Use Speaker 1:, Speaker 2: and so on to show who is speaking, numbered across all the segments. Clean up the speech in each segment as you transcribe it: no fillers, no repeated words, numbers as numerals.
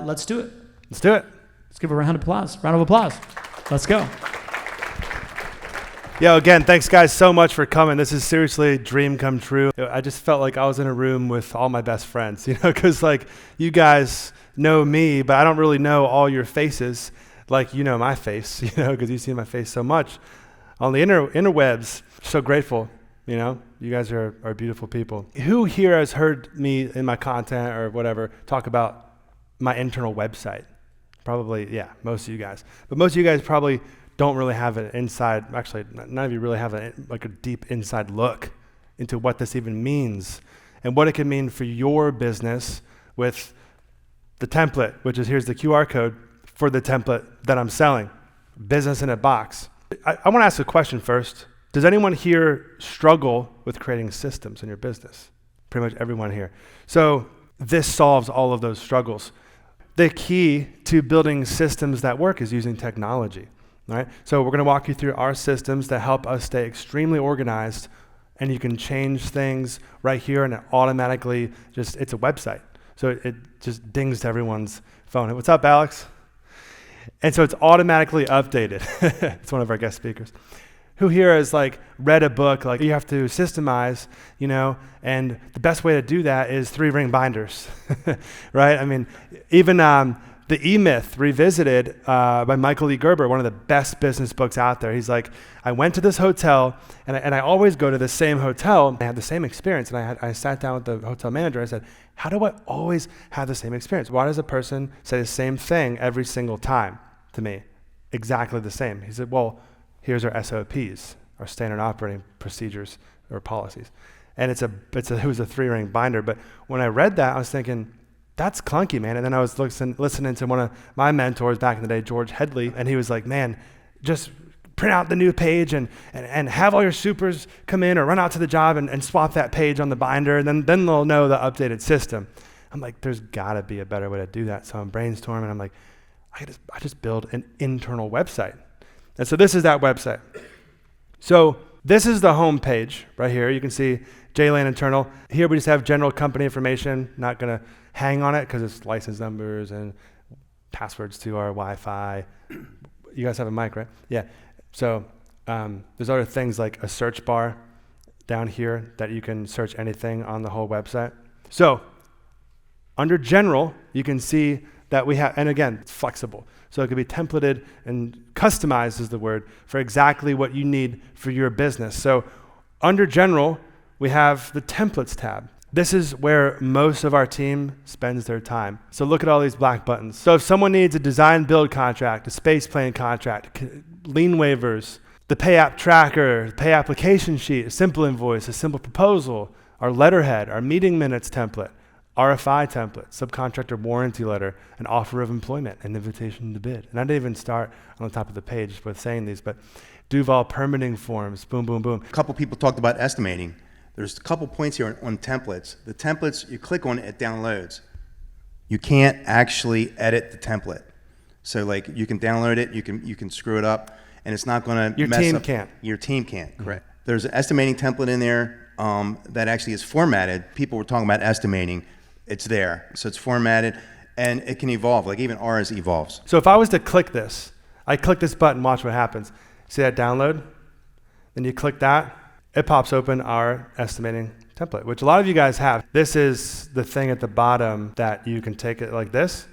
Speaker 1: let's do it.
Speaker 2: Let's do it.
Speaker 1: Let's give a round of applause. Round of applause. Let's go.
Speaker 2: Yo, again, thanks guys so much for coming. This is seriously a dream come true. I just felt like I was in a room with all my best friends, because like you guys know me, but I don't really know all your faces like you know my face, because you see my face so much on the interwebs. So grateful, you guys are beautiful people. Who here has heard me in my content or whatever talk about my internal website? Probably, yeah, most of you guys. But most of you guys probably don't really have an inside, actually none of you really have a deep inside look into what this even means and what it can mean for your business with the template, which is here's the QR code for the template that I'm selling, business in a box. I want to ask a question first. Does anyone here struggle with creating systems in your business? Pretty much everyone here. So this solves all of those struggles. The key to building systems that work is using technology. All right, so we're going to walk you through our systems that help us stay extremely organized, and you can change things right here, and it automatically it's a website. So it just dings to everyone's phone. Hey, what's up, Alex? And so it's automatically updated. It's one of our guest speakers. Who here has read a book, you have to systemize, and the best way to do that is 3-ring binders, right? I mean, even the E-Myth Revisited by Michael E. Gerber, one of the best business books out there. He's like, I went to this hotel, and I always go to the same hotel. I had the same experience, and I sat down with the hotel manager. I said, how do I always have the same experience? Why does a person say the same thing every single time to me? Exactly the same. He said, well, here's our SOPs, our standard operating procedures or policies. And it was a 3-ring binder. But when I read that, I was thinking, that's clunky, man. And then I was listening to one of my mentors back in the day, George Headley, and he was like, man, just print out the new page and have all your supers come in or run out to the job and swap that page on the binder, and then they'll know the updated system. I'm like, there's gotta be a better way to do that. So I'm brainstorming, I'm like, I just build an internal website. And so this is that website. So this is the home page right here. You can see JLane Internal. Here we just have general company information, not gonna hang on it because it's license numbers and passwords to our Wi-Fi. You guys have a mic, right? Yeah. So there's other things like a search bar down here that you can search anything on the whole website. So under general, you can see that we have, and again, it's flexible. So it could be templated and customized is the word for exactly what you need for your business. So under general, we have the templates tab. This is where most of our team spends their time. So look at all these black buttons. So if someone needs a design build contract, a space plan contract, lien waivers, the pay app tracker, the pay application sheet, a simple invoice, a simple proposal, our letterhead, our meeting minutes template, RFI template, subcontractor warranty letter, an offer of employment, an invitation to bid. And I didn't even start on the top of the page with saying these, but Duval permitting forms, boom, boom, boom.
Speaker 3: A couple people talked about estimating. There's a couple points here on templates. The templates, you click on it, it downloads. You can't actually edit the template. So you can download it, you can screw it up, and it's not gonna mess up.
Speaker 2: Your team can't.
Speaker 3: Your team can't, correct. There's an estimating template in there that actually is formatted. People were talking about estimating. It's there, so it's formatted, and it can evolve, even ours evolves.
Speaker 2: So if I was to click this, I click this button, watch what happens. See that download? Then you click that, it pops open our estimating template, which a lot of you guys have. This is the thing at the bottom that you can take it like this,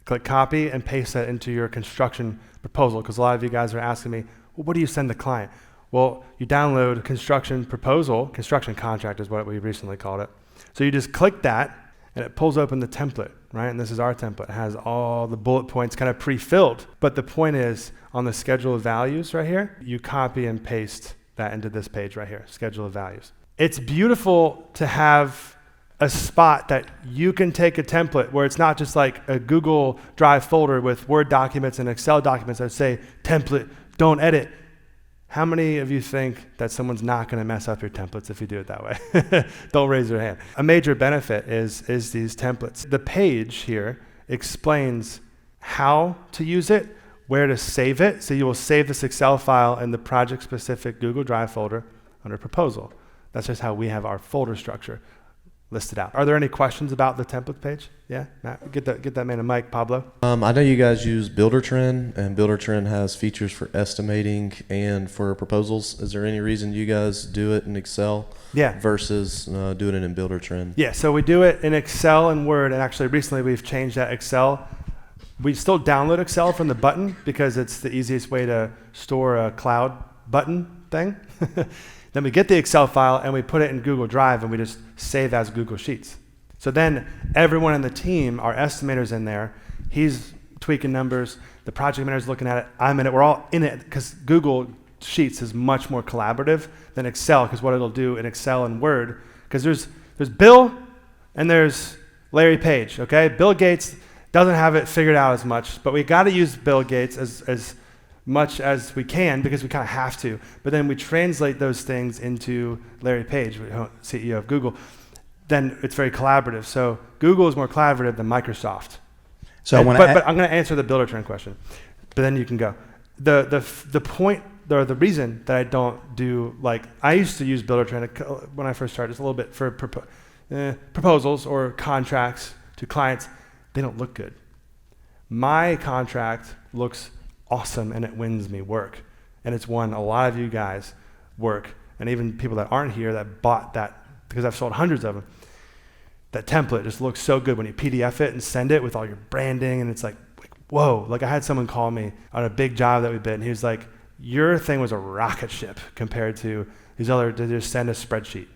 Speaker 2: click copy, and paste that into your construction proposal, because a lot of you guys are asking me, well, what do you send the client? Well, you download construction proposal, construction contract is what we recently called it. So you just click that, and it pulls open the template, right? And this is our template. It has all the bullet points kind of pre-filled. But the point is, on the schedule of values right here, you copy and paste that into this page right here, schedule of values. It's beautiful to have a spot that you can take a template where it's not just like a Google Drive folder with Word documents and Excel documents that say, template, don't edit. How many of you think that someone's not going to mess up your templates if you do it that way? Don't raise your hand. A major benefit is these templates. The page here explains how to use it, where to save it. So you will save this Excel file in the project-specific Google Drive folder under proposal. That's just how we have our folder structure. listed out. Are there any questions about the template page? Yeah, Matt, get that man a mic, Pablo.
Speaker 4: I know you guys use Buildertrend, and Buildertrend has features for estimating and for proposals. Is there any reason you guys do it in Excel versus doing it in Buildertrend?
Speaker 2: Yeah, so we do it in Excel and Word, and actually recently we've changed that Excel. We still download Excel from the button because it's the easiest way to store a cloud button thing. Then we get the Excel file and we put it in Google Drive and we just save as Google Sheets. So then everyone in the team, our estimator's in there, he's tweaking numbers, the project manager's looking at it, I'm in it, we're all in it, because Google Sheets is much more collaborative than Excel, because what it'll do in Excel and Word, because there's Bill and there's Larry Page, okay? Bill Gates doesn't have it figured out as much, but we gotta use Bill Gates as much as we can because we kind of have to. But then we translate those things into Larry Page, CEO of Google. Then it's very collaborative. So Google is more collaborative than Microsoft. So but I'm going to answer the Buildertrend question, but then you can go. The point or the reason that I don't do, like, I used to use Buildertrend when I first started, just a little bit for proposals or contracts to clients. They don't look good. My contract looks awesome and it wins me work, and it's won a lot of you guys work, and even people that aren't here that bought that, because I've sold hundreds of them. That template just looks so good when you PDF it and send it with all your branding, and it's like whoa. Like, I had someone call me on a big job that we did, and he was like, your thing was a rocket ship compared to these other, to just send a spreadsheet.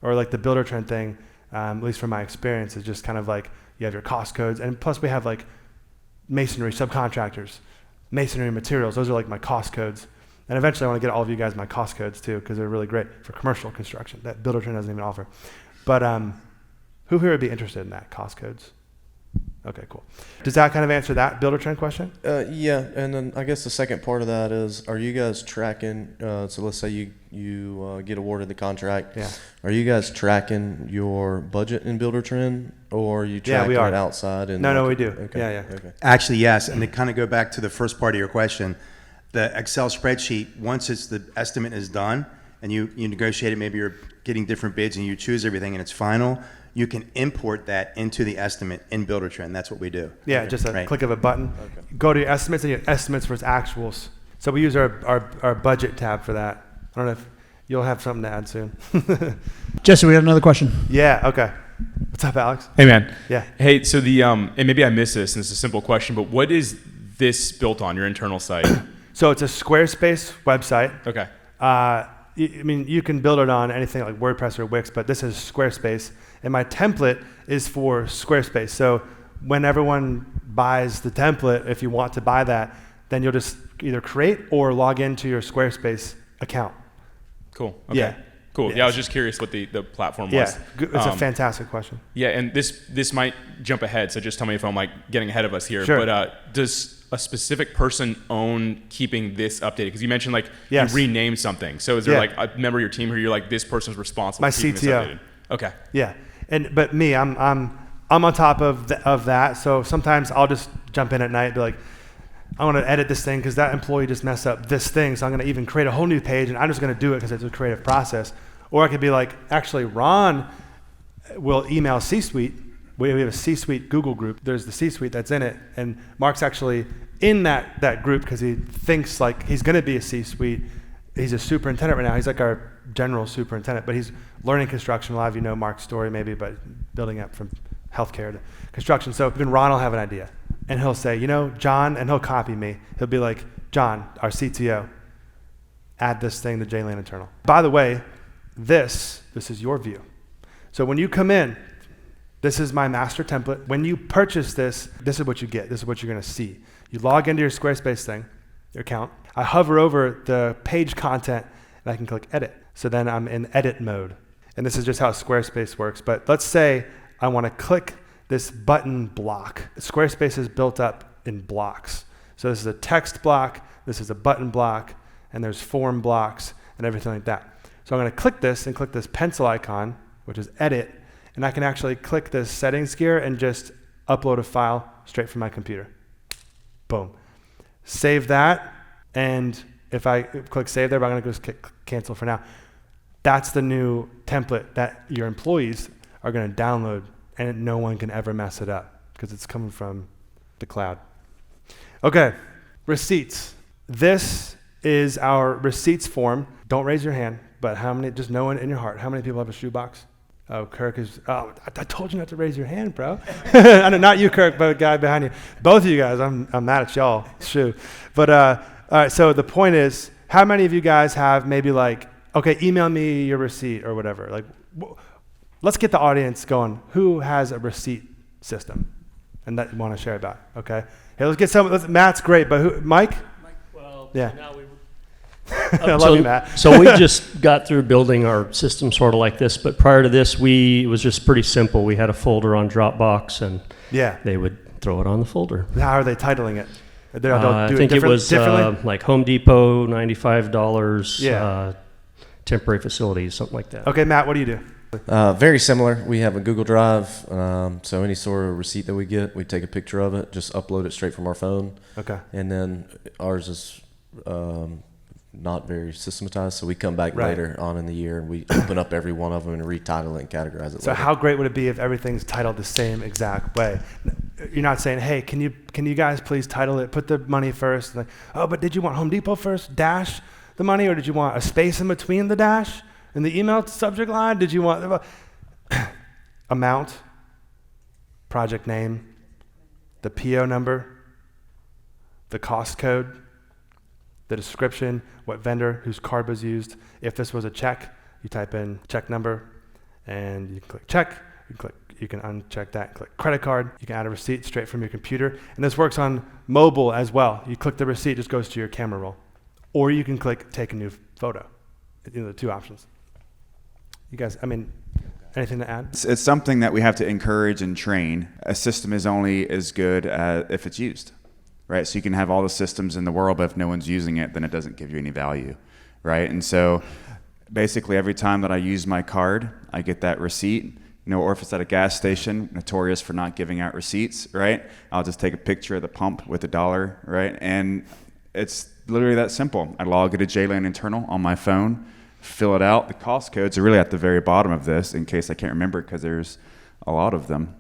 Speaker 2: Or like the Buildertrend thing, at least from my experience, is just kind of like you have your cost codes, and plus we have like masonry subcontractors, masonry materials. Those are like my cost codes. And eventually I want to get all of you guys my cost codes too, because they're really great for commercial construction that Buildertrend doesn't even offer. But who here would be interested in that, cost codes? Okay, cool. Does that kind of answer that Buildertrend question?
Speaker 4: Yeah, and then I guess the second part of that is, are you guys tracking, so let's say you get awarded the contract. Yeah. Are you guys tracking your budget in Buildertrend, or are you tracking it outside?
Speaker 2: No, we do. Okay. Yeah.
Speaker 3: Okay. Actually, yes, and to kind of go back to the first part of your question, the Excel spreadsheet, once the estimate is done and you negotiate it, maybe you're getting different bids and you choose everything and it's final, you can import that into the estimate in Buildertrend. That's what we do.
Speaker 2: Yeah, just a click of a button. Okay. Go to your estimates and your estimates versus actuals. So we use our budget tab for that. I don't know if you'll have something to add soon.
Speaker 1: Jesse, we got another question.
Speaker 2: Yeah, okay. What's up, Alex?
Speaker 5: Hey, man.
Speaker 2: Yeah.
Speaker 5: Hey, so and maybe I missed this, and it's a simple question, but what is this built on, your internal site?
Speaker 2: So it's a Squarespace website.
Speaker 5: Okay.
Speaker 2: I mean, you can build it on anything like WordPress or Wix, but this is Squarespace. And my template is for Squarespace. So when everyone buys the template, if you want to buy that, then you'll just either create or log into your Squarespace account.
Speaker 5: Cool. Okay.
Speaker 2: Yeah.
Speaker 5: Cool. Yeah, I was just curious what the platform was.
Speaker 2: Yeah, it's a fantastic question.
Speaker 5: Yeah, and this might jump ahead, so just tell me if I'm like getting ahead of us here.
Speaker 2: Sure.
Speaker 5: But does a specific person own keeping this updated? Because you mentioned like
Speaker 2: yes.
Speaker 5: you renamed something. So is there like a member of your team who you're like, this person's responsible for keeping
Speaker 2: CTO.
Speaker 5: this updated? Okay.
Speaker 2: Yeah, but me, I'm on top of that. So sometimes I'll just jump in at night and be like, I want to edit this thing because that employee just messed up this thing, so I'm going to even create a whole new page, and I'm just going to do it because it's a creative process. Or I could be like, actually, Ron will email C-Suite. We have a C-Suite Google group. There's the C-Suite that's in it, and Mark's actually in that group because he thinks like he's going to be a C-Suite. He's a superintendent right now. He's like our general superintendent, but he's learning construction. A lot of you know Mark's story maybe, but building up from healthcare to construction. So even Ron will have an idea. And he'll say, John, and he'll copy me. He'll be like, John, our CTO, add this thing to JLand Internal. By the way, this is your view. So when you come in, this is my master template. When you purchase this is what you get. This is what you're going to see. You log into your Squarespace thing, your account. I hover over the page content, and I can click edit. So then I'm in edit mode. And this is just how Squarespace works. But let's say I want to click this button block. Squarespace is built up in blocks. So this is a text block, this is a button block, and there's form blocks and everything like that. So I'm going to click this and click this pencil icon, which is edit, and I can actually click this settings gear and just upload a file straight from my computer. Boom. Save that, and if I click save there, but I'm going to just click cancel for now. That's the new template that your employees are going to download, and no one can ever mess it up because it's coming from the cloud. Okay, receipts. This is our receipts form. Don't raise your hand, but how many, just know in your heart, how many people have a shoebox? Oh, Kirk is, I told you not to raise your hand, bro. I know, not you, Kirk, but the guy behind you. Both of you guys, I'm mad at y'all, shoe. But, all right, so the point is, how many of you guys have maybe like, okay, email me your receipt or whatever. Like, let's get the audience going. Who has a receipt system and that you want to share about? Okay. Hey, let's get some. Matt's great, but who? Mike?
Speaker 6: Well,
Speaker 2: yeah.
Speaker 6: so now we
Speaker 2: I love you, Matt.
Speaker 6: So we just got through building our system sort of like this, but prior to this, it was just pretty simple. We had a folder on Dropbox, and they would throw it on the folder.
Speaker 2: How are they titling it?
Speaker 6: I think it was like Home Depot, $95, temporary facilities, something like that.
Speaker 2: Okay, Matt, what do you do?
Speaker 4: Very similar. We have a Google Drive, so any sort of receipt that we get, we take a picture of it, just upload it straight from our phone.
Speaker 2: Okay.
Speaker 4: And then ours is not very systematized, so we come back later on in the year and we open up every one of them and retitle it and categorize it.
Speaker 2: So how great would it be if everything's titled the same exact way? You're not saying, hey, can you guys please title it, put the money first? Like, oh, but did you want Home Depot first, dash the money, or did you want a space in between the dash in the email subject line? Did you want amount, project name, the PO number, the cost code, the description, what vendor, whose card was used. If this was a check, you type in check number, and you click check. You can uncheck that, click credit card. You can add a receipt straight from your computer. And this works on mobile as well. You click the receipt, it just goes to your camera roll. Or you can click take a new photo. The two options. You guys, anything to add?
Speaker 7: It's something that we have to encourage and train. A system is only as good as if it's used. Right, so you can have all the systems in the world, but if no one's using it, then it doesn't give you any value, right? And so basically every time that I use my card, I get that receipt, or if it's at a gas station, notorious for not giving out receipts, right? I'll just take a picture of the pump with $1, right? And it's literally that simple. I log it to JLane Internal on my phone, fill it out. The cost codes are really at the very bottom of this in case I can't remember it because there's a lot of them.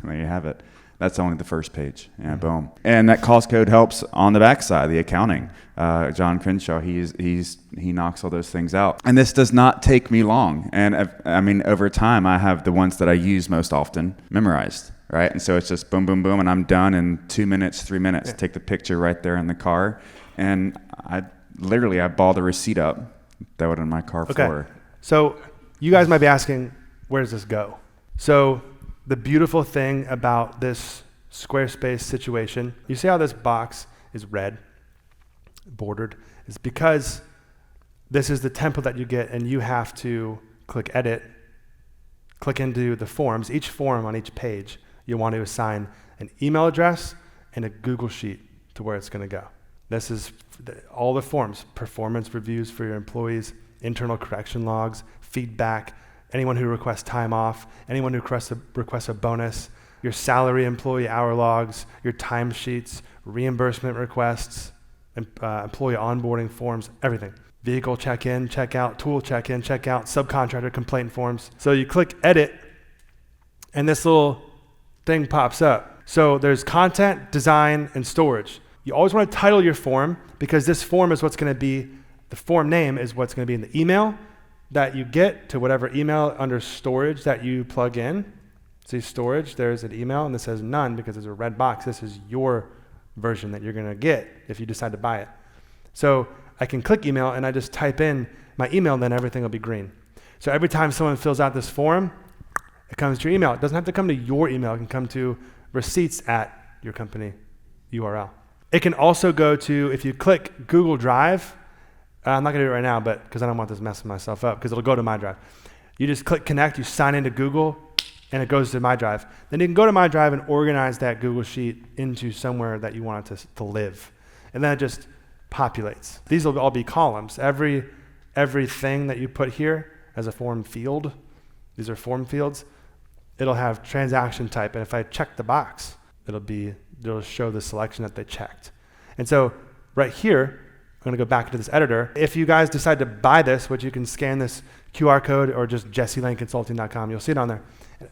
Speaker 7: There you have it. That's only the first page. Yeah, boom. And that cost code helps on the backside, the accounting. John Crenshaw, he knocks all those things out. And this does not take me long. And over time, I have the ones that I use most often memorized, right? And so it's just boom, boom, boom, and I'm done in 2 minutes, 3 minutes. Take the picture right there in the car. And I ball the receipt up, throw it on my car floor.
Speaker 2: So you guys might be asking, where does this go? So the beautiful thing about this Squarespace situation, you see how this box is red, bordered, is because this is the template that you get, and you have to click edit, click into the forms. Each form on each page, you want to assign an email address and a Google Sheet to where it's going to go. This is all the forms: performance reviews for your employees, internal correction logs, feedback, anyone who requests time off, anyone who requests a bonus, your salary employee hour logs, your timesheets, reimbursement requests, employee onboarding forms, everything. Vehicle check-in, check-out, tool check-in, check-out, subcontractor complaint forms. So you click edit, and this little thing pops up. So there's content, design, and storage. You always want to title your form because this form is what's going to be, the form name is what's going to be in the email that you get to whatever email under storage that you plug in. See storage, there's an email, and this says none because there's a red box. This is your version that you're going to get if you decide to buy it. So I can click email, and I just type in my email, and then everything will be green. So every time someone fills out this form, it comes to your email. It doesn't have to come to your email. It can come to receipts at your company URL. It can also go to, if you click Google Drive, I'm not going to do it right now, but because I don't want this messing myself up, because it'll go to my drive. You just click connect, you sign into Google, and it goes to my drive. Then you can go to my drive and organize that Google Sheet into somewhere that you want it to live. And then it just populates. These will all be columns. Everything that you put here as a form field, these are form fields, it'll have transaction type. And if I check the box, it'll show the selection that they checked. And so right here, I'm going to go back into this editor. If you guys decide to buy this, which you can scan this QR code or just jesselaneconsulting.com, you'll see it on there.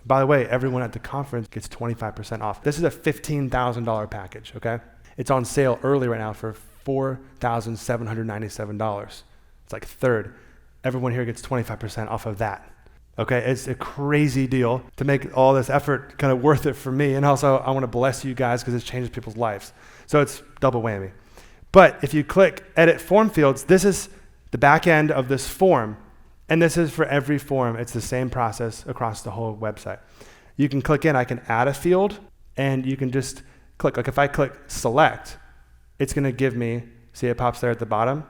Speaker 2: By the way, everyone at the conference gets 25% off. This is a $15,000 package, okay? It's on sale early right now for $4,797. It's like a third. Everyone here gets 25% off of that. Okay, it's a crazy deal to make all this effort kind of worth it for me. And also, I want to bless you guys because it changes people's lives. So it's double whammy. But if you click Edit Form Fields, this is the back end of this form. And this is for every form. It's the same process across the whole website. You can click in, I can add a field, and you can just click. Like if I click Select, it's going to give me, see it pops there at the bottom,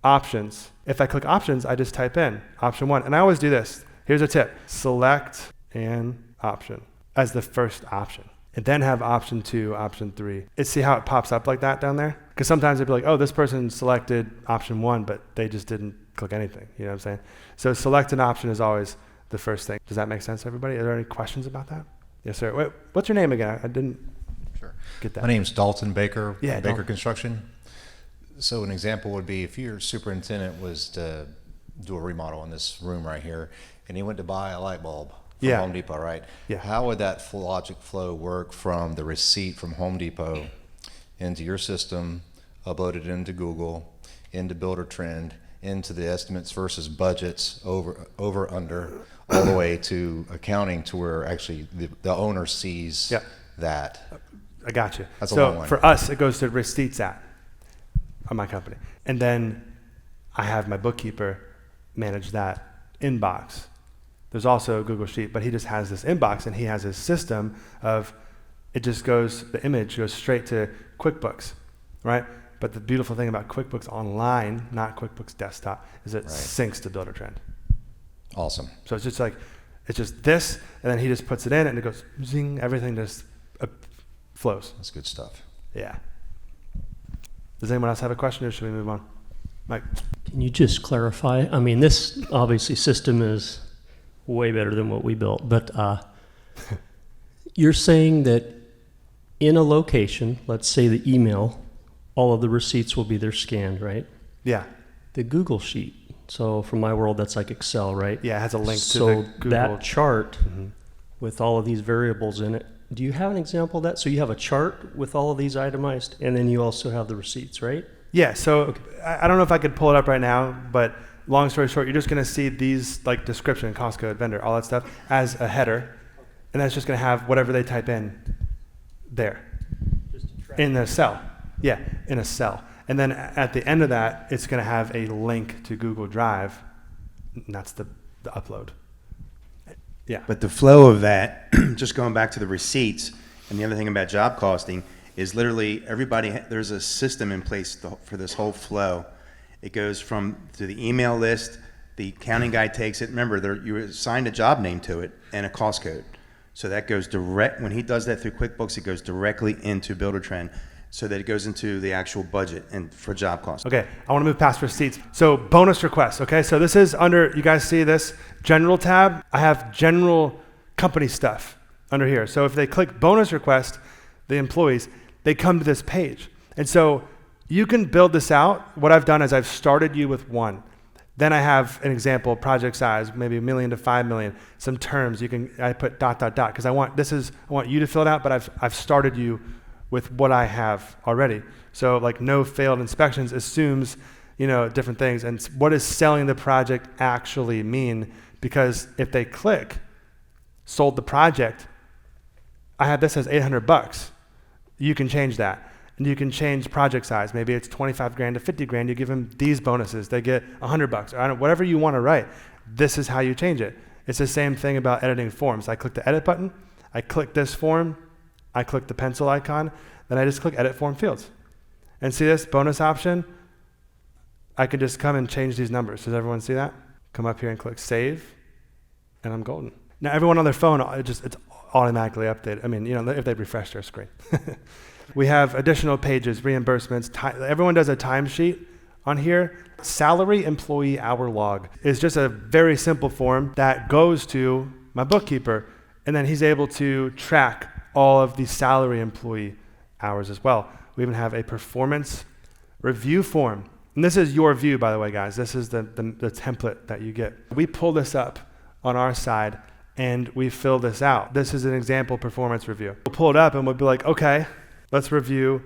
Speaker 2: Options. If I click Options, I just type in Option 1. And I always do this. Here's a tip. Select an option as the first option. And then have Option 2, Option 3. See how it pops up like that down there? Because sometimes they'd be like, oh, this person selected Option 1, but they just didn't click anything. You know what I'm saying? So select an option is always the first thing. Does that make sense, everybody? Are there any questions about that? Yes, sir. Wait, what's your name again? I didn't get that.
Speaker 8: My name's Dalton Baker,
Speaker 2: Yeah,
Speaker 8: Baker
Speaker 2: Dalton.
Speaker 8: Construction. So an example would be if your superintendent was to do a remodel in this room right here, and he went to buy a light bulb from Home Depot, right?
Speaker 2: Yeah.
Speaker 8: How would that logic flow work from the receipt from Home Depot into your system, uploaded into Google, into Builder Trend, into the estimates versus budgets, over under, all the way to accounting to where actually the owner sees that?
Speaker 2: I got you.
Speaker 8: That's a long one.
Speaker 2: For us, it goes to receipts at on my company. And then I have my bookkeeper manage that inbox. There's also a Google Sheet, but he just has this inbox and he has his system of, it just goes, the image goes straight to QuickBooks, right? But the beautiful thing about QuickBooks Online, not QuickBooks Desktop, is it syncs to Builder Trend.
Speaker 8: Awesome.
Speaker 2: So it's just like, it's just this, and then he just puts it in and it goes zing, everything just flows.
Speaker 8: That's good stuff.
Speaker 2: Yeah. Does anyone else have a question or should we move on? Mike?
Speaker 6: Can you just clarify? I mean, this obviously system is way better than what we built, but you're saying that in a location, let's say the email, all of the receipts will be there scanned, right?
Speaker 2: Yeah.
Speaker 6: The Google Sheet. So from my world, that's like Excel, right?
Speaker 2: Yeah, it has a link to
Speaker 6: so
Speaker 2: the Google.
Speaker 6: that chart with all of these variables in it, do you have an example of that? So you have a chart with all of these itemized, and then you also have the receipts, right?
Speaker 2: Yeah, so I don't know if I could pull it up right now, but long story short, you're just going to see these like description, cost code, vendor, all that stuff as a header, and that's just going to have whatever they type in there in the cell. Yeah, in a cell. And then at the end of that, it's going to have a link to Google Drive, and that's the upload. Yeah.
Speaker 3: But the flow of that, just going back to the receipts, and the other thing about job costing is literally everybody, there's a system in place for this whole flow. It goes from to the email list, the accounting guy takes it. Remember, you assigned a job name to it and a cost code. So that goes direct, when he does that through QuickBooks, it goes directly into Builder Trend so that it goes into the actual budget and for job cost.
Speaker 2: Okay, I want to move past receipts. So bonus requests, okay? So this is under, you guys see this, general tab. I have general company stuff under here. So if they click bonus request, the employees, they come to this page. And so you can build this out. What I've done is I've started you with one. Then I have an example, project size, maybe $1 million to $5 million, some terms. I put ... because I want you to fill it out, but I've started you with what I have already. So like no failed inspections assumes, different things. And what does selling the project actually mean? Because if they click, sold the project, I have this as $800. You can change that. And you can change project size. Maybe it's 25 grand to 50 grand. You give them these bonuses. They get $100 or whatever you want to write. This is how you change it. It's the same thing about editing forms. I click the edit button. I click this form. I click the pencil icon. Then I just click edit form fields. And see this bonus option? I can just come and change these numbers. Does everyone see that? Come up here and click save. And I'm golden. Now everyone on their phone, it's automatically updated. I mean, if they refresh their screen. We have additional pages, reimbursements. Everyone does a timesheet on here. Salary employee hour log is just a very simple form that goes to my bookkeeper, and then he's able to track all of the salary employee hours as well. We even have a performance review form. And this is your view, by the way, guys. This is the template that you get. We pull this up on our side, and we fill this out. This is an example performance review. We'll pull it up and we'll be like, okay, let's review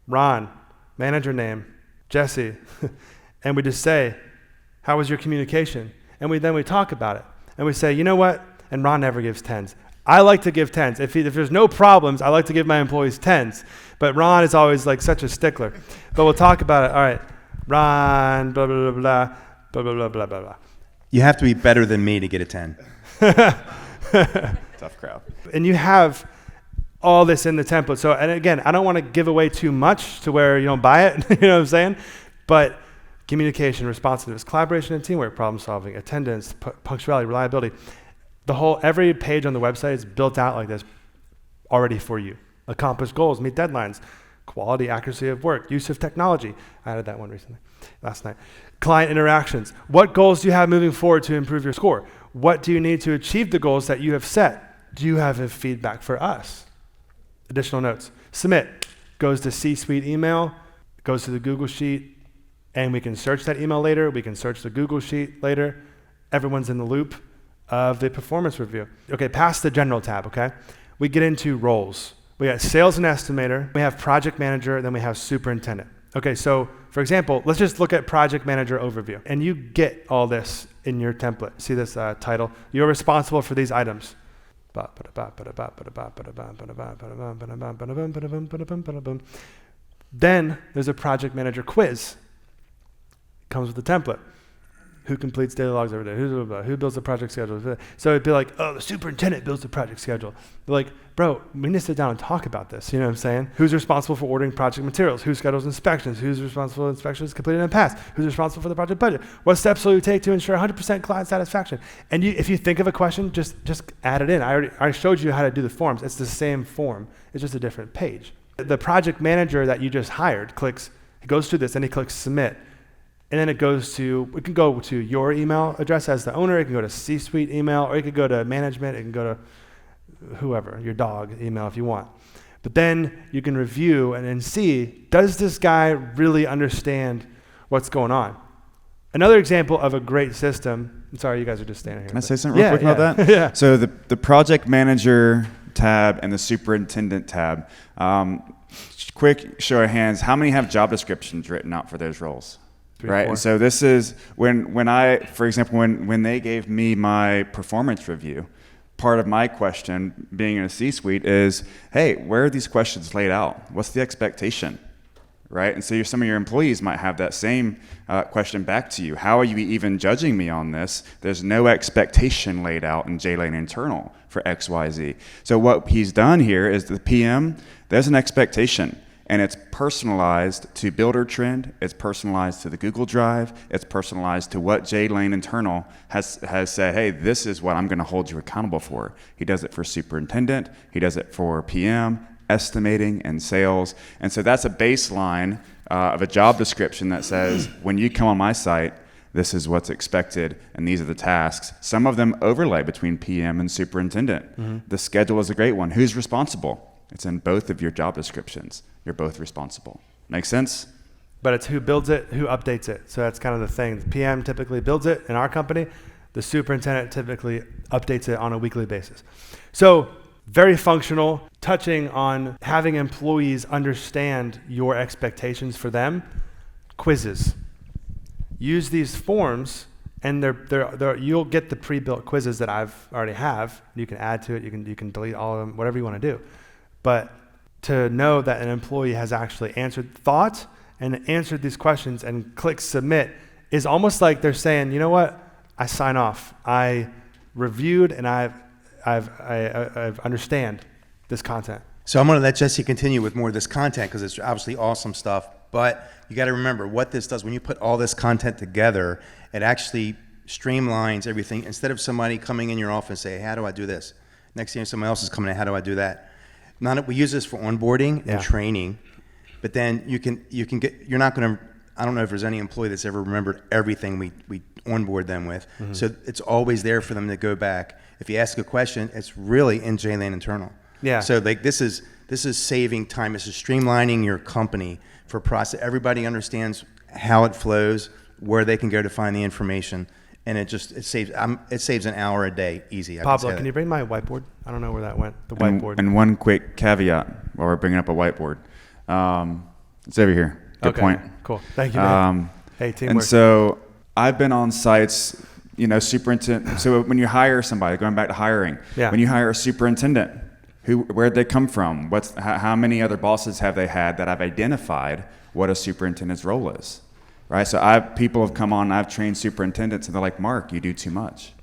Speaker 2: Ron, manager name, Jesse. And we just say, how was your communication? And then we talk about it. And we say, you know what? And Ron never gives 10s. I like to give 10s. If there's no problems, I like to give my employees 10s. But Ron is always like such a stickler. But we'll talk about it. All right, Ron, blah, blah, blah, blah, blah, blah, blah, blah, blah.
Speaker 3: You have to be better than me to get a 10.
Speaker 7: Tough crowd.
Speaker 2: And you have all this in the template. So, and again, I don't want to give away too much to where you don't buy it. You know what I'm saying? But communication, responsiveness, collaboration and teamwork, problem solving, attendance, punctuality, reliability. Every page on the website is built out like this already for you. Accomplish goals, meet deadlines, quality, accuracy of work, use of technology. I added that one recently, last night. Client interactions. What goals do you have moving forward to improve your score? What do you need to achieve the goals that you have set? Do you have feedback for us? Additional notes. Submit. Goes to C-suite email, goes to the Google Sheet, and we can search that email later. We can search the Google Sheet later. Everyone's in the loop of the performance review. Okay, past the general tab, okay? We get into roles. We got sales and estimator, we have project manager, then we have superintendent. Okay, so for example, let's just look at project manager overview. And you get all this in your template. See this title? You're responsible for these items. Then there's a project manager quiz. Comes with the template. Who completes daily logs every day? Who builds the project schedule? So it'd be like, oh, the superintendent builds the project schedule. They're like, bro, we need to sit down and talk about this. You know what I'm saying? Who's responsible for ordering project materials? Who schedules inspections? Who's responsible for inspections completed in the past? Who's responsible for the project budget? What steps will you take to ensure 100% client satisfaction? And if you think of a question, just add it in. I showed you how to do the forms. It's the same form. It's just a different page. The project manager that you just hired he goes through this and he clicks submit. And then it can go to your email address as the owner, it can go to C-suite email, or it could go to management, it can go to whoever, your dog email if you want. But then you can review and then see, does this guy really understand what's going on? Another example of a great system, I'm sorry, you guys are just standing here.
Speaker 7: Can I say something real quick about that?
Speaker 2: Yeah.
Speaker 7: So the project manager tab and the superintendent tab, quick show of hands, how many have job descriptions written out for those roles?
Speaker 2: 3,
Speaker 7: right,
Speaker 2: 4.
Speaker 7: and so this is when I, for example, when they gave me my performance review, part of my question, being in a C-suite, is, hey, where are these questions laid out? What's the expectation, right? And so some of your employees might have that same question back to you. How are you even judging me on this? There's no expectation laid out in JLane internal for X, Y, Z. So what he's done here is the PM, there's an expectation. And it's personalized to Builder Trend, it's personalized to the Google Drive, it's personalized to what JLane internal has said, hey, this is what I'm gonna hold you accountable for. He does it for superintendent, he does it for PM, estimating, and sales. And so that's a baseline of a job description that says, when you come on my site, this is what's expected, and these are the tasks. Some of them overlay between PM and superintendent. Mm-hmm. The schedule is a great one. Who's responsible? It's in both of your job descriptions. You're both responsible. Make sense?
Speaker 2: But it's who builds it, who updates it. So that's kind of the thing. The PM typically builds it in our company. The superintendent typically updates it on a weekly basis. So very functional, touching on having employees understand your expectations for them. Quizzes. Use these forms, and you'll get the pre-built quizzes that I've already have. You can add to it. You can delete all of them, whatever you want to do. But to know that an employee has actually thought and answered these questions and click submit is almost like they're saying, you know what, I sign off. I reviewed and I understand this content.
Speaker 3: So I'm going to let Jesse continue with more of this content because it's obviously awesome stuff. But you got to remember what this does. When you put all this content together, it actually streamlines everything. Instead of somebody coming in your office and say, how do I do this? Next thing someone else is coming in, how do I do that? We use this for onboarding and training, but then you're not going to, I don't know if there's any employee that's ever remembered everything we onboard them with. Mm-hmm. So it's always there for them to go back. If you ask a question, it's really in JLane internal.
Speaker 2: Yeah.
Speaker 3: So like this is saving time. This is streamlining your company for process. Everybody understands how it flows, where they can go to find the information. and it saves an hour a day, easy.
Speaker 2: Pablo, can you bring my whiteboard? I don't know where that went. The whiteboard.
Speaker 7: And one quick caveat while we're bringing up a whiteboard. It's over here. Good point.
Speaker 2: Cool. Thank you, man. Hey, teamwork.
Speaker 7: And so I've been on sites, superintendent. So when you hire somebody, going back to hiring, when you hire a superintendent, where'd they come from? How many other bosses have they had that I've identified what a superintendent's role is? Right, so people have come on, I've trained superintendents, and they're like, Mark, you do too much.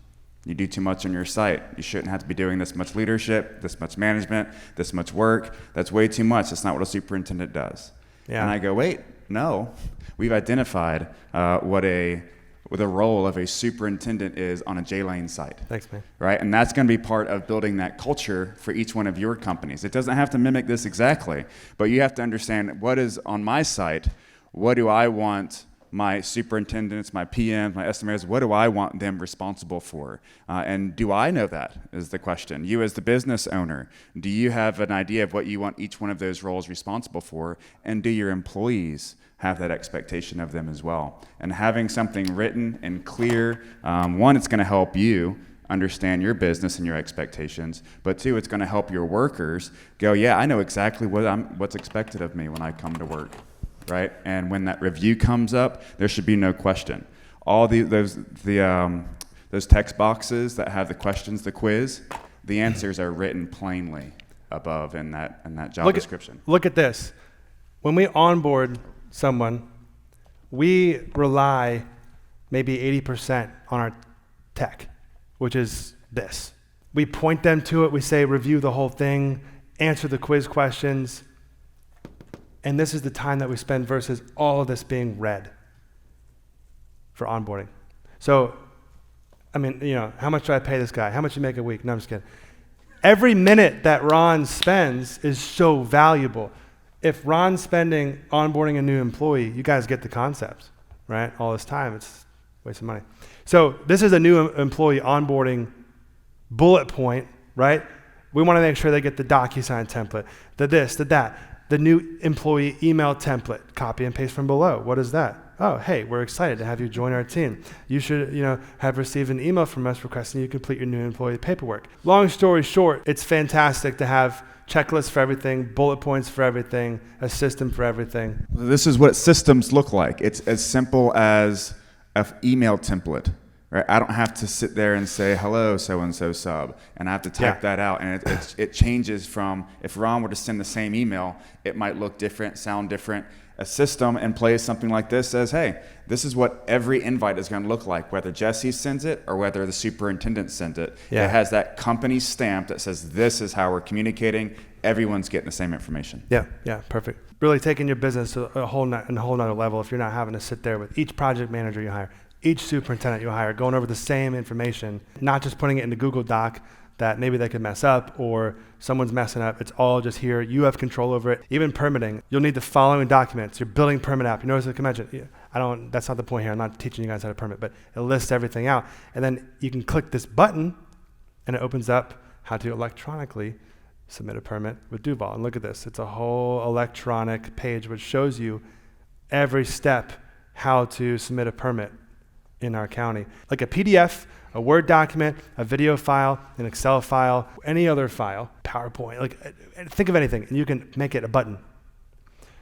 Speaker 7: You do too much on your site. You shouldn't have to be doing this much leadership, this much management, this much work. That's way too much. That's not what a superintendent does. Yeah. And I go, wait, no. We've identified what the role of a superintendent is on a J-Lane site.
Speaker 2: Thanks, man.
Speaker 7: Right, and that's going to be part of building that culture for each one of your companies. It doesn't have to mimic this exactly, but you have to understand what is on my site, what do I want my superintendents, my PMs, my estimators, what do I want them responsible for? And do I know that is the question. You as the business owner, do you have an idea of what you want each one of those roles responsible for? And do your employees have that expectation of them as well? And having something written and clear, one, it's gonna help you understand your business and your expectations, but two, it's gonna help your workers go, yeah, I know exactly what's expected of me when I come to work. Right, and when that review comes up, there should be no question. All those text boxes that have the questions, the quiz, the answers are written plainly above in that job description.
Speaker 2: Look at this. When we onboard someone, we rely maybe 80% on our tech, which is this. We point them to it. We say review the whole thing, answer the quiz questions. And this is the time that we spend versus all of this being read for onboarding. So, I mean, how much do I pay this guy? How much do you make a week? No, I'm just kidding. Every minute that Ron spends is so valuable. If Ron's spending onboarding a new employee, you guys get the concepts, right? All this time, it's a waste of money. So this is a new employee onboarding bullet point, right? We want to make sure they get the DocuSign template, the this, the that. The new employee email template, copy and paste from below. What is that? Oh, hey, we're excited to have you join our team. You should, have received an email from us requesting you complete your new employee paperwork. Long story short, it's fantastic to have checklists for everything, bullet points for everything, a system for everything.
Speaker 7: This is what systems look like. It's as simple as an email template. Right? I don't have to sit there and say, hello, so-and-so sub, and I have to type that out. And it changes from, if Ron were to send the same email, it might look different, sound different. A system in place, something like this says, hey, this is what every invite is going to look like, whether Jesse sends it or whether the superintendent sends it. Yeah. It has that company stamp that says this is how we're communicating. Everyone's getting the same information.
Speaker 2: Yeah, perfect. Really taking your business to a whole nother level if you're not having to sit there with each project manager you hire, each superintendent you hire, going over the same information, not just putting it in the Google Doc that maybe they could mess up or someone's messing up. It's all just here. You have control over it. Even permitting, you'll need the following documents. Your building permit app. You notice the convention. That's not the point here. I'm not teaching you guys how to permit, but it lists everything out. And then you can click this button and it opens up how to electronically submit a permit with Duval. And look at this. It's a whole electronic page which shows you every step how to submit a permit in our county. Like a PDF, a Word document, a video file, an Excel file, any other file, PowerPoint, like think of anything, and you can make it a button.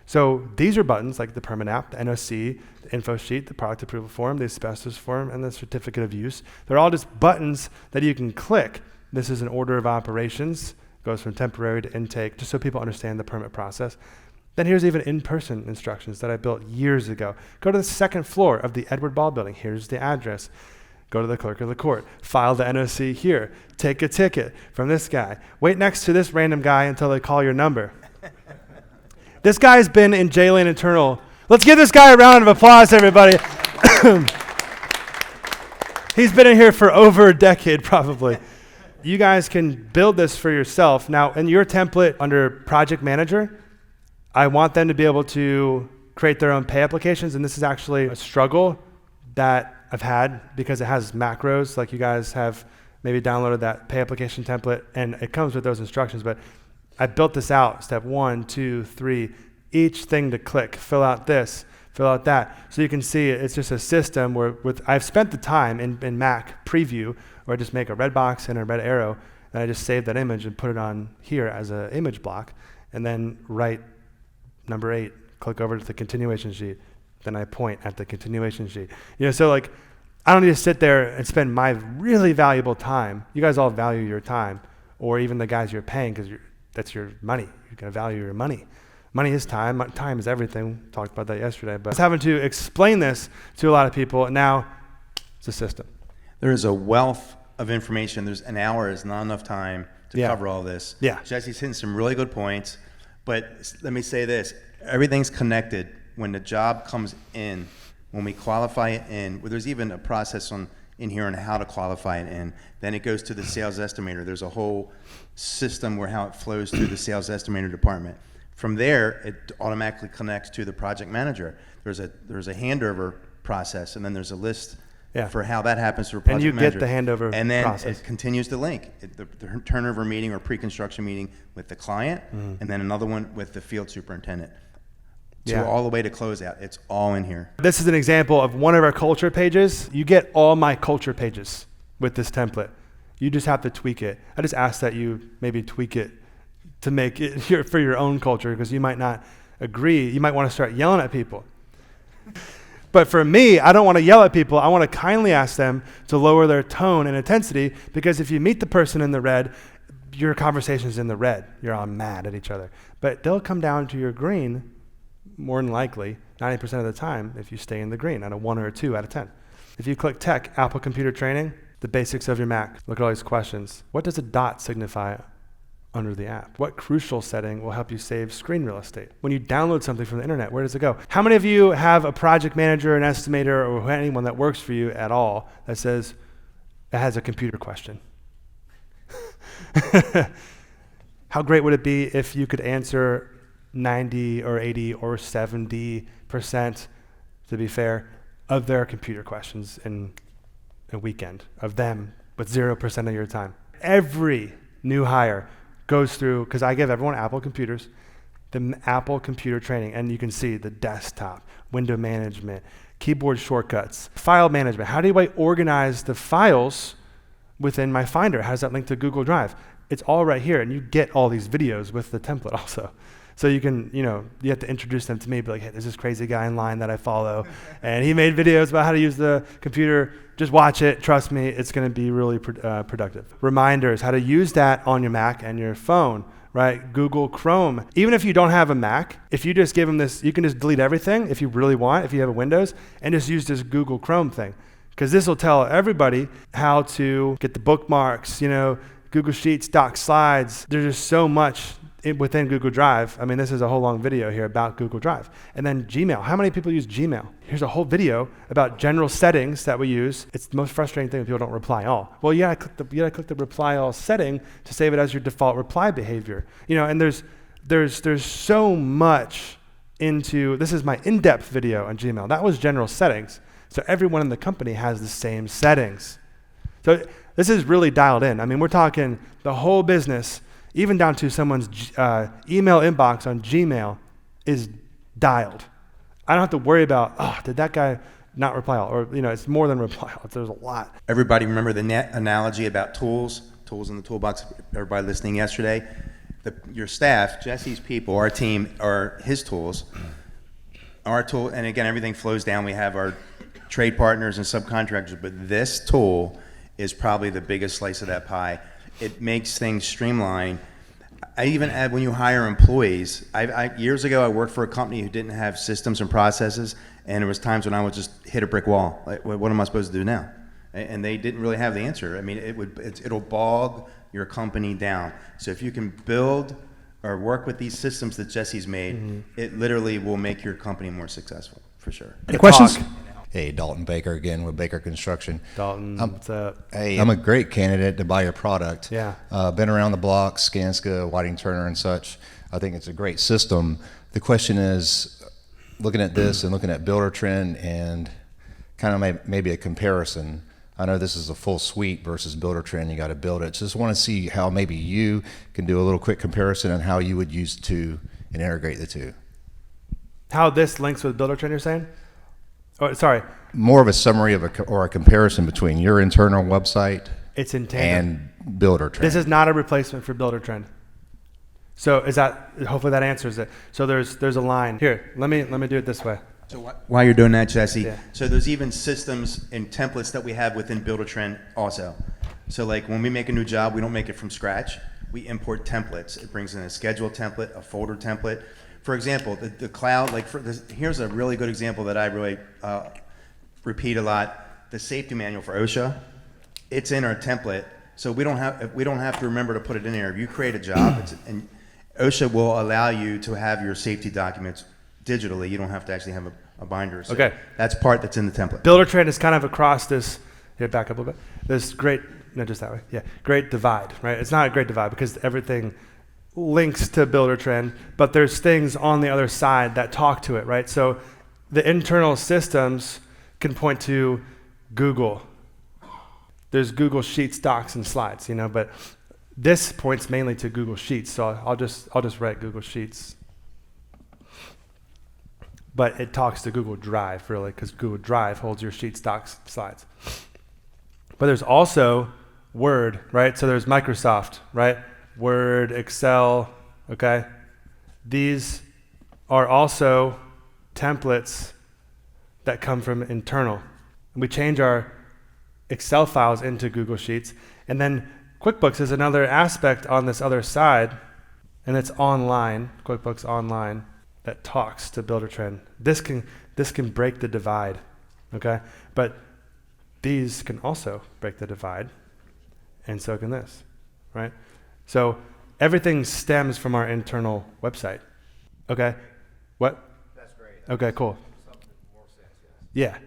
Speaker 2: So these are buttons like the permit app, the NOC, the info sheet, the product approval form, the asbestos form, and the certificate of use. They're all just buttons that you can click. This is an order of operations, goes from temporary to intake, just so people understand the permit process. Then here's even in-person instructions that I built years ago. Go to the second floor of the Edward Ball building. Here's the address. Go to the clerk of the court. File the NOC here. Take a ticket from this guy. Wait next to this random guy until they call your number. This guy's been in J-Lane Internal. Let's give this guy a round of applause, everybody. He's been in here for over a decade, probably. You guys can build this for yourself. Now, in your template under Project Manager, I want them to be able to create their own pay applications, and this is actually a struggle that I've had because it has macros, like you guys have maybe downloaded that pay application template, and it comes with those instructions, but I built this out, step 1, 2, 3, each thing to click, fill out this fill out that. So you can see it's just a system where I've spent the time in Mac Preview where I just make a red box and a red arrow, and I just save that image and put it on here as an image block, and then write number 8, click over to the continuation sheet, then I point at the continuation sheet. So like, I don't need to sit there and spend my really valuable time. You guys all value your time, or even the guys you're paying, because that's your money. You're gonna value your money. Money is time. Time is everything. We talked about that yesterday. But I was having to explain this to a lot of people, and now it's a system.
Speaker 3: There is a wealth of information. There's an hour is not enough time to cover all this.
Speaker 2: Yeah.
Speaker 3: Jesse's hitting some really good points, but let me say this. Everything's connected. When the job comes in, when we qualify it in, there's even a process in here on how to qualify it in. Then it goes to the sales estimator. There's a whole system where how it flows through the sales estimator department. From there, it automatically connects to the project manager. There's a handover process, and then there's a list for how that happens to a project manager.
Speaker 2: And you get the handover
Speaker 3: and then
Speaker 2: process.
Speaker 3: It continues to link the turnover meeting or pre-construction meeting with the client, and then another one with the field superintendent. All the way to closeout. It's all in here.
Speaker 2: This is an example of one of our culture pages. You get all my culture pages with this template. You just have to tweak it. I just ask that you maybe tweak it to make it for your own culture, because you might not agree. You might want to start yelling at people. But for me, I don't want to yell at people. I want to kindly ask them to lower their tone and intensity, because if you meet the person in the red, your conversation's in the red. You're all mad at each other. But they'll come down to your green more than likely 90% of the time if you stay in the green at a 1 or a 2 out of 10. If you click Tech, Apple Computer Training, the basics of your Mac, look at all these questions. What does a dot signify under the app? What crucial setting will help you save screen real estate? When you download something from the internet, where does it go? How many of you have a project manager, an estimator, or anyone that works for you at all that says it has a computer question? How great would it be if you could answer 90 or 80 or 70%, to be fair, of their computer questions in a weekend, of them with 0% of your time? Every new hire goes through, because I give everyone Apple computers, the Apple computer training, and you can see the desktop, window management, keyboard shortcuts, file management. How do I organize the files within my Finder? How does that link to Google Drive? It's all right here, and you get all these videos with the template also. So you can, you have to introduce them to me, be like, hey, there's this crazy guy in line that I follow, and he made videos about how to use the computer. Just watch it. Trust me, it's going to be really productive. Reminders, how to use that on your Mac and your phone, right? Google Chrome. Even if you don't have a Mac, if you just give them this, you can just delete everything if you really want, if you have a Windows, and just use this Google Chrome thing. Because this will tell everybody how to get the bookmarks, Google Sheets, Doc Slides. There's just so much within Google Drive. I mean, this is a whole long video here about Google Drive. And then Gmail. How many people use Gmail? Here's a whole video about general settings that we use. It's the most frustrating thing when people don't reply all. Well, you gotta click the reply all setting to save it as your default reply behavior. And there's so much into, this is my in-depth video on Gmail. That was general settings. So everyone in the company has the same settings. So this is really dialed in. I mean, we're talking the whole business, even down to someone's email inbox on Gmail, is dialed. I don't have to worry about, did that guy not reply all? Or, it's more than reply all. There's a lot.
Speaker 3: Everybody remember the analogy about tools in the toolbox? Everybody listening yesterday? Your staff, Jesse's people, our team, are his tools. Our tool, and again, everything flows down. We have our trade partners and subcontractors, but this tool is probably the biggest slice of that pie. It makes things streamline. I even add, when you hire employees, years ago I worked for a company who didn't have systems and processes, and there was times when I would just hit a brick wall. Like, what am I supposed to do now? And they didn't really have the answer. I mean, it'll bog your company down. So if you can build or work with these systems that Jesse's made, it literally will make your company more successful, for sure.
Speaker 1: Any questions?
Speaker 8: Hey, Dalton Baker again with Baker Construction.
Speaker 2: Dalton, what's up?
Speaker 8: Hey, I'm a great candidate to buy your product.
Speaker 2: Yeah.
Speaker 8: Been around the block, Skanska, Whiting Turner and such. I think it's a great system. The question is, looking at this and looking at Builder Trend and kind of maybe a comparison. I know this is a full suite versus Builder Trend. You got to build it. Just want to see how maybe you can do a little quick comparison on how you would use the two and integrate the two.
Speaker 2: How this links with Builder Trend, you're saying? Oh, sorry.
Speaker 8: More of a summary of or a comparison between your internal website
Speaker 2: It's in tandem.
Speaker 8: and Builder Trend.
Speaker 2: This is not a replacement for Builder Trend. So is that, hopefully that answers it. So there's a line. Here, let me do it this way.
Speaker 3: So while you're doing that, Jesse,
Speaker 2: Yeah.
Speaker 3: so there's even systems and templates that we have within Builder Trend also. So like when we make a new job, we don't make it from scratch. We import templates. It brings in a schedule template, a folder template. For example, the cloud, like here's a really good example that I really repeat a lot. The safety manual for OSHA, it's in our template. So we don't have to remember to put it in there. If you create a job, and OSHA will allow you to have your safety documents digitally. You don't have to actually have a binder. So
Speaker 2: Okay.
Speaker 3: that's part that's in the template.
Speaker 2: Builder Trend is kind of across this, here, back up a little bit. This great, no, just that way. Yeah, great divide, right? It's not a great divide because everything links to Builder Trend, but there's things on the other side that talk to it, right? So the internal systems can point to Google. There's Google Sheets, Docs, and Slides, you know, but this points mainly to Google Sheets. So I'll just write Google Sheets. But it talks to Google Drive, really, because Google Drive holds your Sheets, Docs, Slides. But there's also Word, right? So there's Microsoft, right? Word, Excel, okay? These are also templates that come from internal. And we change our Excel files into Google Sheets. And then QuickBooks is another aspect on this other side, and it's online, QuickBooks Online, that talks to Builder Trend. This can break the divide, okay? But these can also break the divide, and so can this, right? So everything stems from our internal website, okay? What? That's great. Okay, cool. Something more sense, yes. Yeah.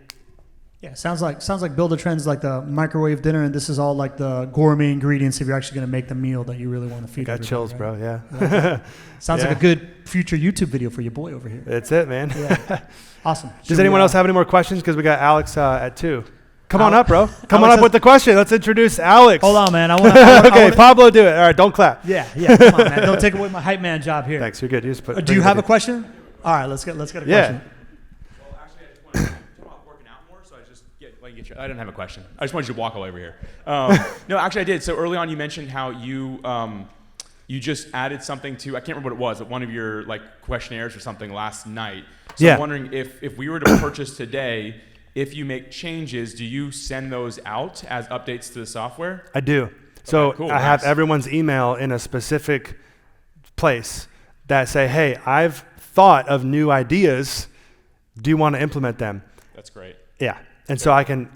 Speaker 1: Yeah, sounds like Builder Trend's like the microwave dinner, and this is all like the gourmet ingredients if you're actually going to make the meal that you really want to feed.
Speaker 2: Got chills,
Speaker 1: right?
Speaker 2: bro. Yeah.
Speaker 1: Sounds like a good future YouTube video for your boy over here.
Speaker 2: That's it, man.
Speaker 1: Yeah. Awesome.
Speaker 2: Does anyone else have any more questions? Because we got Alex at 2. Come on up, bro. Come
Speaker 1: Alex
Speaker 2: on up with the question. Let's introduce Alex.
Speaker 1: Hold on, man.
Speaker 2: Okay, Pablo, do it. All right, don't clap.
Speaker 1: Yeah. Come on, man. Don't take away my hype man job here.
Speaker 2: Thanks. You're good. You just put.
Speaker 1: Do you have a question? All right, let's get a question.
Speaker 5: Well, actually, I just wanted to talk about working out more, so I just I didn't have a question. I just wanted you to walk all over here. No, actually, I did. So early on, you mentioned how you you just added something to, I can't remember what it was, but one of your like questionnaires or something last night. So I'm wondering if we were to purchase today, if you make changes, do you send those out as updates to the software?
Speaker 2: I do. So
Speaker 5: okay, cool,
Speaker 2: I have everyone's email in a specific place that say, hey, I've thought of new ideas. Do you want to implement them?
Speaker 5: That's great.
Speaker 2: Yeah. And so I can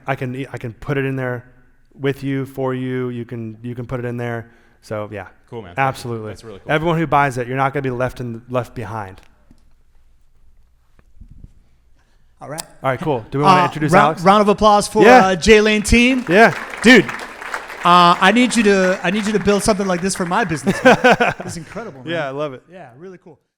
Speaker 2: put it in there with you, for you. You can put it in there. So yeah.
Speaker 5: Cool, man.
Speaker 2: Absolutely.
Speaker 5: That's really cool.
Speaker 2: Everyone who buys it, you're not going to be left behind.
Speaker 1: All right.
Speaker 2: All right, cool. Do we want to introduce Alex?
Speaker 1: Round of applause for J-Lane team.
Speaker 2: Yeah.
Speaker 1: Dude, I need you to build something like this for my business. It's incredible, man.
Speaker 2: Yeah, I love it.
Speaker 1: Yeah, really cool.